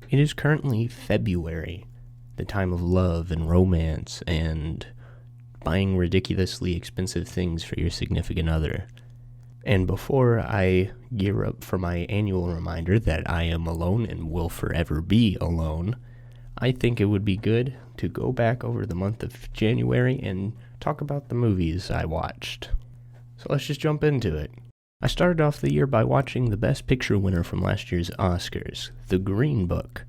It is currently February, the time of love and romance and buying ridiculously expensive things for your significant other. And before I gear up for my annual reminder that I am alone and will forever be alone, I think it would be good to go back over the month of January and talk about the movies I watched. So let's just jump into it. I started off the year by watching the Best Picture winner from last year's Oscars, The Green Book.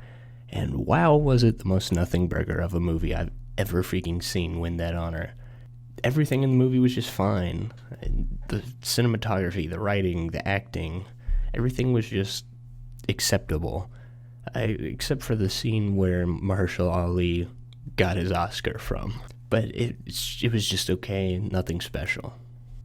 And wow, was it the most nothing burger of a movie I've ever freaking seen win that honor. Everything in the movie was just fine. The cinematography, the writing, the acting, everything was just acceptable. Except for the scene where Mahershala Ali got his Oscar from. But it was just okay, nothing special.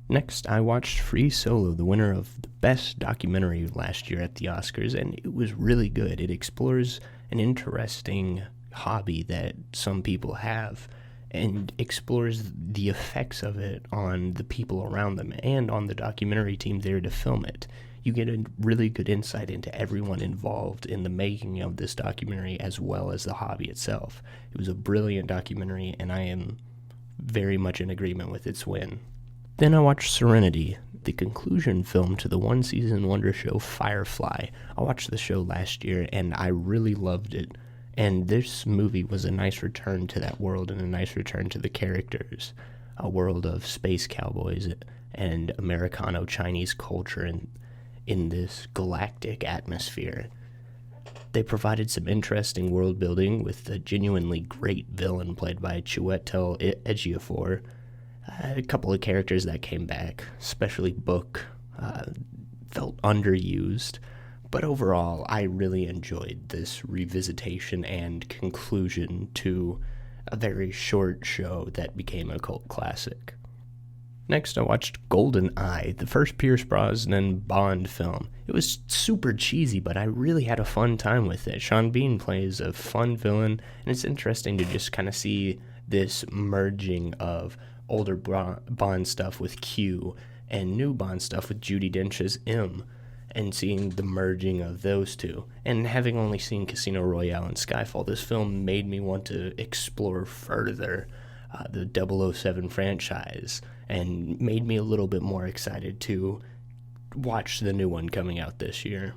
Next, I watched Free Solo, the winner of the Best Documentary last year at the Oscars, and it was really good. It explores an interesting hobby that some people have and explores the effects of it on the people around them and on the documentary team there to film it. You get a really good insight into everyone involved in the making of this documentary as well as the hobby itself. It was a brilliant documentary, and I am very much in agreement with its win. Then I watched Serenity, the conclusion film to the one-season wonder show Firefly. I watched the show last year, and I really loved it. And this movie was a nice return to that world and a nice return to the characters. A world of space cowboys and Americano-Chinese culture in this galactic atmosphere. They provided some interesting world building with a genuinely great villain played by Chiwetel Ejiofor. A couple of characters that came back, especially Book, felt underused. But overall, I really enjoyed this revisitation and conclusion to a very short show that became a cult classic. Next, I watched GoldenEye, the first Pierce Brosnan Bond film. It was super cheesy, but I really had a fun time with it. Sean Bean plays a fun villain, and it's interesting to just kind of see this merging of older Bond stuff with Q and new Bond stuff with Judi Dench's M, and seeing the merging of those two. And having only seen Casino Royale and Skyfall, this film made me want to explore further the 007 franchise and made me a little bit more excited to watch the new one coming out this year.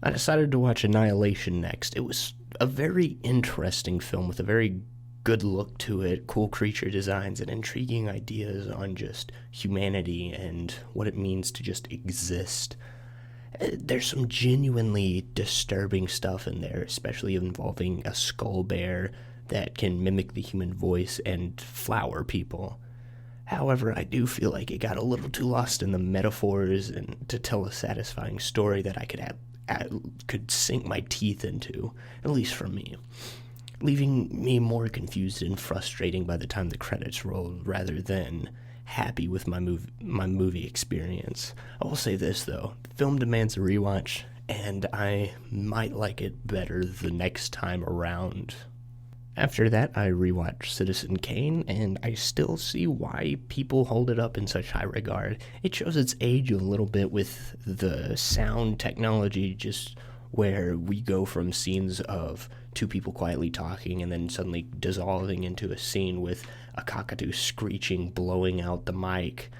I decided to watch Annihilation next. It was a very interesting film with a very good look to it, cool creature designs, and intriguing ideas on just humanity and what it means to just exist. There's some genuinely disturbing stuff in there, especially involving a skull bear that can mimic the human voice and flower people. However, I do feel like it got a little too lost in the metaphors and to tell a satisfying story that I could sink my teeth into, at least for me, leaving me more confused and frustrating by the time the credits rolled rather than happy with my movie experience. I will say this, though. The film demands a rewatch, and I might like it better the next time around. After that, I rewatched Citizen Kane, and I still see why people hold it up in such high regard. It shows its age a little bit with the sound technology, just where we go from scenes of two people quietly talking and then suddenly dissolving into a scene with a cockatoo screeching, blowing out the mic.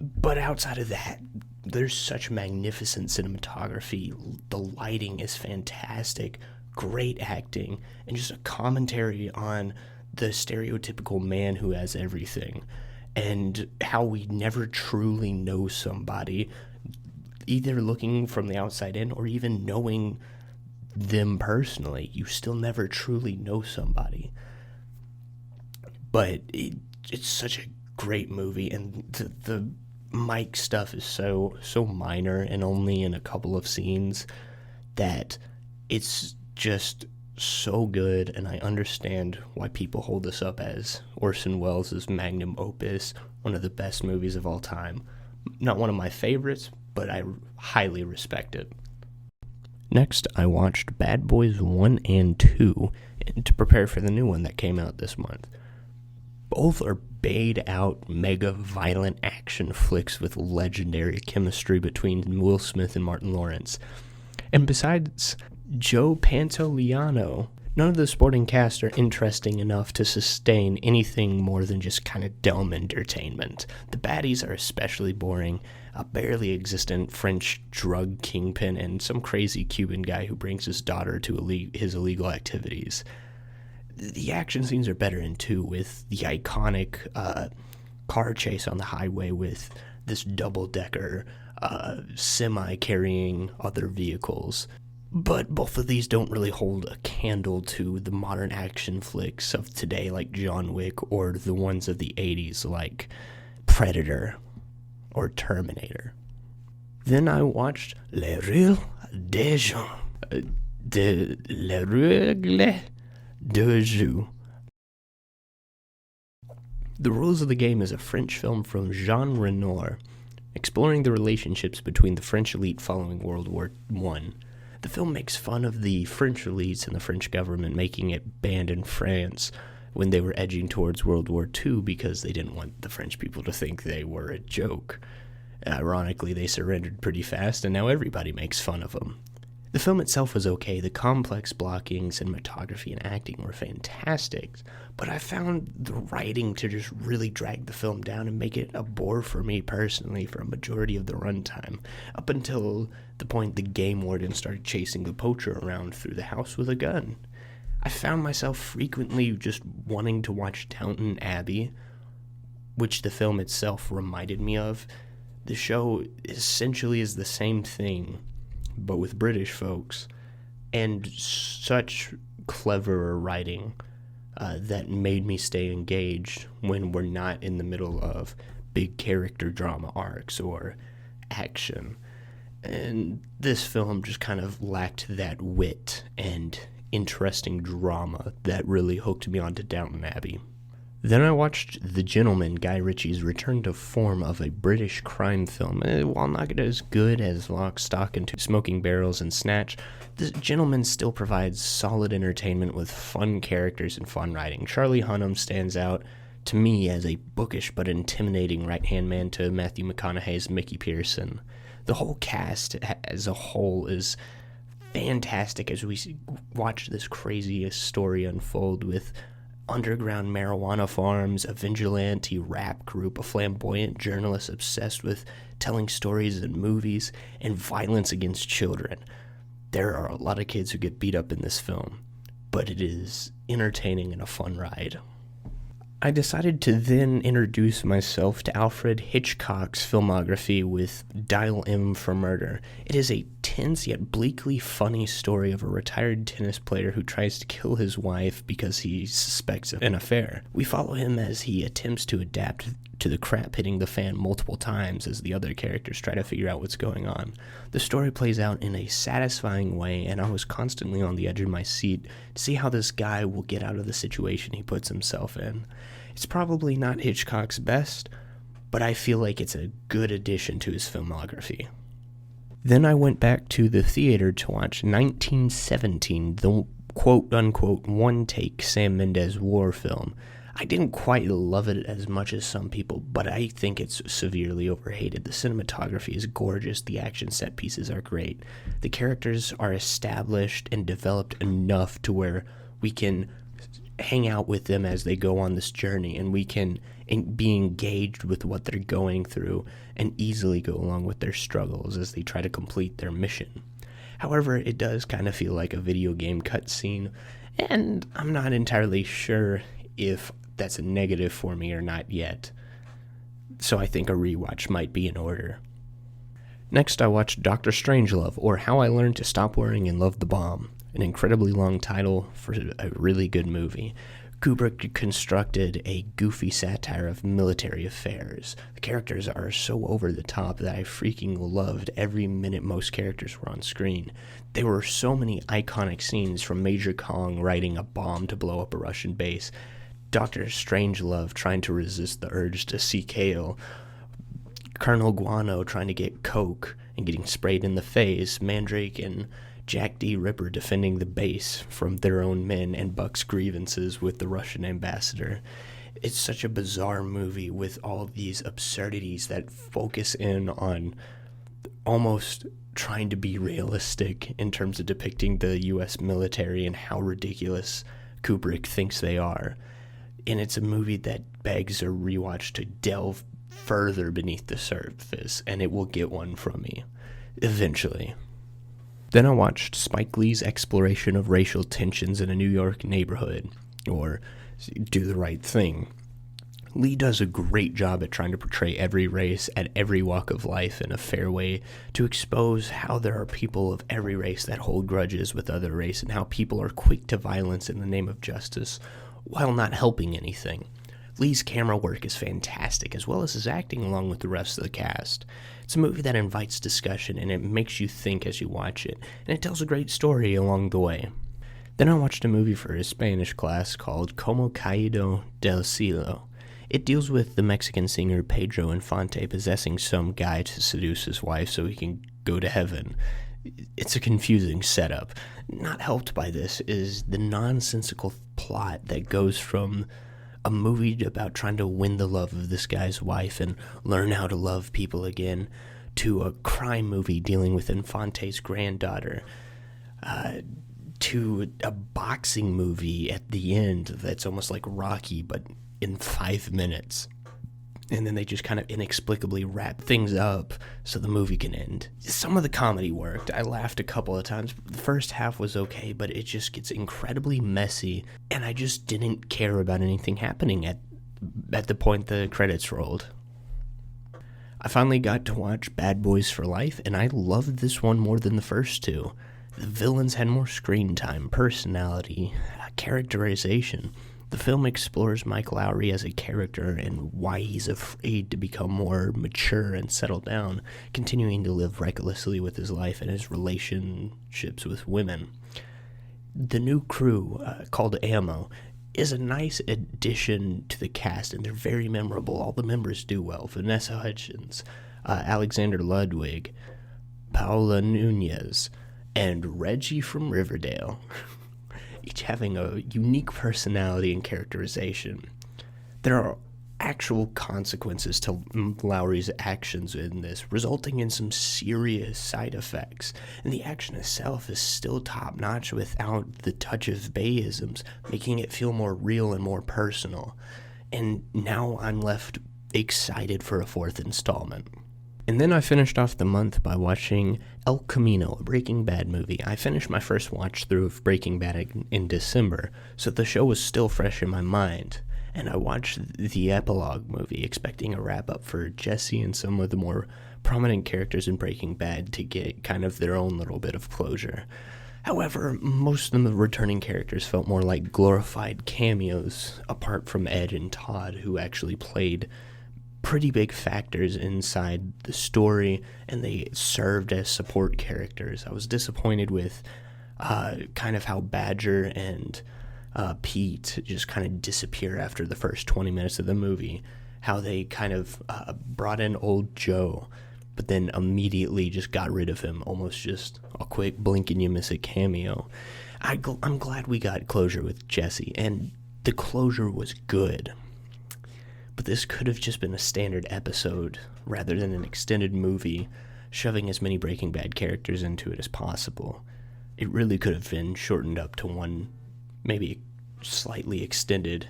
But outside of that, there's such magnificent cinematography. The lighting is fantastic, great acting, and just a commentary on the stereotypical man who has everything and how we never truly know somebody, either looking from the outside in or even knowing them personally. You still never truly know somebody. But it's such a great movie, and the mic stuff is so minor and only in a couple of scenes that it's just so good, and I understand why people hold this up as Orson Welles' magnum opus, one of the best movies of all time. Not one of my favorites, but I highly respect it. Next, I watched Bad Boys 1 and 2 to prepare for the new one that came out this month. Both are bayed-out, mega-violent action flicks with legendary chemistry between Will Smith and Martin Lawrence. And besides Joe Pantoliano. None of the supporting cast are interesting enough to sustain anything more than just kind of dumb entertainment. The baddies are especially boring, a barely existent French drug kingpin, and some crazy Cuban guy who brings his daughter to his illegal activities. The action scenes are better in 2, with the iconic car chase on the highway with this double-decker semi carrying other vehicles. But both of these don't really hold a candle to the modern action flicks of today like John Wick, or the ones of the 80s like Predator or Terminator. Then I watched Les Règles des Jeux. Les Règles du Jeu. The Rules of the Game is a French film from Jean Renoir, exploring the relationships between the French elite following World War I. The film makes fun of the French elites and the French government making it banned in France when they were edging towards World War II because they didn't want the French people to think they were a joke. Ironically, they surrendered pretty fast, and now everybody makes fun of them. The film itself was okay. The complex blocking, cinematography, and acting were fantastic, but I found the writing to just really drag the film down and make it a bore for me personally for a majority of the runtime, up until the point the game warden started chasing the poacher around through the house with a gun. I found myself frequently just wanting to watch Downton Abbey, which the film itself reminded me of. The show essentially is the same thing, but with British folks, and such cleverer writing that made me stay engaged when we're not in the middle of big character drama arcs or action. And this film just kind of lacked that wit and interesting drama that really hooked me onto Downton Abbey. Then I watched The Gentleman, Guy Ritchie's return to form of a British crime film. While not as good as Lock, Stock, and Two Smoking Barrels and Snatch, The Gentleman still provides solid entertainment with fun characters and fun writing. Charlie Hunnam stands out to me as a bookish but intimidating right-hand man to Matthew McConaughey's Mickey Pearson. The whole cast as a whole is fantastic as we watch this crazy story unfold with underground marijuana farms, a vigilante rap group, a flamboyant journalist obsessed with telling stories and movies, and violence against children. There are a lot of kids who get beat up in this film, but it is entertaining and a fun ride. I decided to then introduce myself to Alfred Hitchcock's filmography with Dial M for Murder. It is a tense yet bleakly funny story of a retired tennis player who tries to kill his wife because he suspects an affair. We follow him as he attempts to adapt to the crap hitting the fan multiple times as the other characters try to figure out what's going on. The story plays out in a satisfying way, and I was constantly on the edge of my seat to see how this guy will get out of the situation he puts himself in. It's probably not Hitchcock's best, but I feel like it's a good addition to his filmography. Then I went back to the theater to watch 1917, the quote-unquote one-take Sam Mendes war film. I didn't quite love it as much as some people, but I think it's severely overhated. The cinematography is gorgeous, the action set pieces are great, the characters are established and developed enough to where we can hang out with them as they go on this journey, and we can be engaged with what they're going through and easily go along with their struggles as they try to complete their mission. However, it does kind of feel like a video game cutscene, and I'm not entirely sure if that's a negative for me or not yet, so I think a rewatch might be in order. Next, I watched Dr. Strangelove, or How I Learned to Stop Worrying and Love the Bomb, an incredibly long title for a really good movie. Kubrick constructed a goofy satire of military affairs. The characters are so over the top that I freaking loved every minute most characters were on screen. There were so many iconic scenes, from Major Kong riding a bomb to blow up a Russian base, Dr. Strangelove trying to resist the urge to see kale, Colonel Guano trying to get coke and getting sprayed in the face, Mandrake and Jack D. Ripper defending the base from their own men, and Buck's grievances with the Russian ambassador. It's such a bizarre movie with all these absurdities that focus in on almost trying to be realistic in terms of depicting the U.S. military and how ridiculous Kubrick thinks they are. And it's a movie that begs a rewatch to delve further beneath the surface, and it will get one from me eventually. Then I watched Spike Lee's exploration of racial tensions in a New York neighborhood, or Do the Right Thing. Lee does a great job at trying to portray every race at every walk of life in a fair way to expose how there are people of every race that hold grudges with other race and how people are quick to violence in the name of justice while not helping anything. Lee's camera work is fantastic, as well as his acting along with the rest of the cast. It's a movie that invites discussion, and it makes you think as you watch it, and it tells a great story along the way. Then I watched a movie for his Spanish class called Kyoto del Cielo. It deals with the Mexican singer Pedro Infante possessing some guy to seduce his wife so he can go to heaven. It's a confusing setup. Not helped by this is the nonsensical plot that goes from a movie about trying to win the love of this guy's wife and learn how to love people again, to a crime movie dealing with Infante's granddaughter, to a boxing movie at the end that's almost like Rocky, but in 5 minutes. And then they just kind of inexplicably wrap things up so the movie can end. Some of the comedy worked. I laughed a couple of times. The first half was okay, but it just gets incredibly messy, and I just didn't care about anything happening at the point the credits rolled. I finally got to watch Bad Boys for Life, and I loved this one more than the first two. The villains had more screen time, personality, characterization. The film explores Mike Lowry as a character and why he's afraid to become more mature and settle down, continuing to live recklessly with his life and his relationships with women. The new crew, called Ammo, is a nice addition to the cast, and they're very memorable. All the members do well. Vanessa Hudgens, Alexander Ludwig, Paola Nunez, and Reggie from Riverdale. Each having a unique personality and characterization. There are actual consequences to Lowry's actions in this, resulting in some serious side effects, and the action itself is still top-notch without the touch of Bayisms, making it feel more real and more personal. And now I'm left excited for a fourth installment. And then I finished off the month by watching El Camino, a Breaking Bad movie. I finished my first watch through of Breaking Bad in December, so the show was still fresh in my mind. And I watched the epilogue movie, expecting a wrap-up for Jesse and some of the more prominent characters in Breaking Bad to get kind of their own little bit of closure. However, most of the returning characters felt more like glorified cameos, apart from Ed and Todd, who actually played pretty big factors inside the story, and they served as support characters. I was disappointed with kind of how Badger and Pete just kind of disappear after the first 20 minutes of the movie, how they kind of brought in old Joe, but then immediately just got rid of him, almost just a quick blink and you miss it cameo. I'm glad we got closure with Jesse, and the closure was good. But this could have just been a standard episode rather than an extended movie, shoving as many Breaking Bad characters into it as possible. It really could have been shortened up to one, maybe slightly extended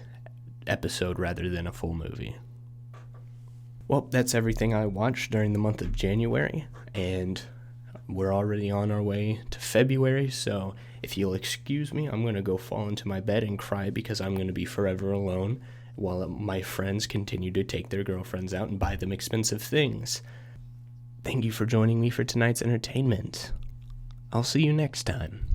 episode rather than a full movie. Well, that's everything I watched during the month of January, and we're already on our way to February, so if you'll excuse me, I'm going to go fall into my bed and cry because I'm going to be forever alone, while my friends continue to take their girlfriends out and buy them expensive things. Thank you for joining me for tonight's entertainment. I'll see you next time.